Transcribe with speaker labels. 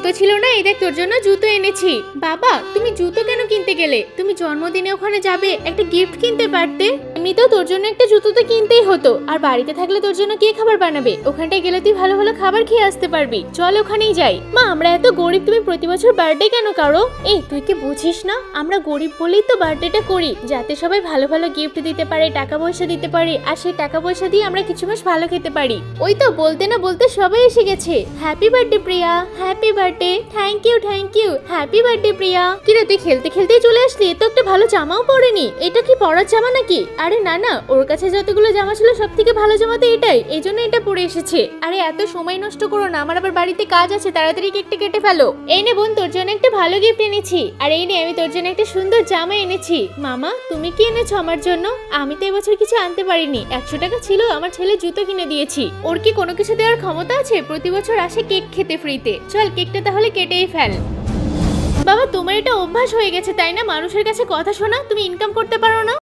Speaker 1: জুতো ছিল না, এই দেখ তোর জন্য জুতো এনেছি। বাবা তুমি জুতো কেন কিনতে গেলে? তুমি জন্মদিনে ওখানে যাবে, একটা গিফট কিনতে পারতে। এমনিতেও তোর জন্য একটা জুতো তো কিনতেই হতো, আর বাড়িতে থাকলে তোর জন্য কে খাবার বানাবে? ওখানটায় গেলে তুই ভালো ভালো খাবার খেয়ে আসতে পারবি। চল ওখানেই যাই। মা আমরা এত গরিব, তুমি প্রতি বছর বার্থডে কেন করো? এই তুই কি বুঝিস না, আমরা গরিব বলেই তো বার্থডেটা করি, যাতে সবাই ভালো ভালো গিফট দিতে পারে, টাকা পয়সা দিতে পারে, আর সেই টাকা পয়সা দিয়ে আমরা কিছু মাস ভালো খেতে পারি। ওই তো বলতে না বলতে সবাই এসে গেছে। Happy birthday Priya, happy birthday. Thank you, happy birthday Priya. কিরে তুই খেলতে খেলতেই চলে আসলি? তো একটা ভালো জামাও পরেনি, এটা কি পরার জামা নাকি? আরে না না, ওর কাছে যতগুলো জামা ছিল সব থেকে ভালো জামা তো এটাই, এই জন্য এটা পরে এসেছে। আরে এত সময় নষ্ট করো না, আমার আবার বাড়িতে কাজ আছে, তাড়াতাড়ি কেকটা কেটে ফেলো। এই নে বোন, তোর জন্য একটা ভালো গিফট এনেছি। আর এই নে আমি তোর জন্য একটা সুন্দর জামা এনেছি। মামা তুমি কি এনেছো আমার জন্য? আমি তো এবছর কিছু আনতে পারিনি, 100 টাকা ছিল, আমার ছেলে জুতো কিনে দিয়েছি। ওর কি কোনো কিছু দেওয়ার ক্ষমতা আছে? প্রতি বছর আসে কেক খেতে ফ্রিতে। চল কেকটা তাহলে কেটেই ফেল। বাবা তোমার এটা অভ্যাস হয়ে গেছে তাই না, মানুষের কাছে কথা শোনা? তুমি ইনকাম করতে পারো না?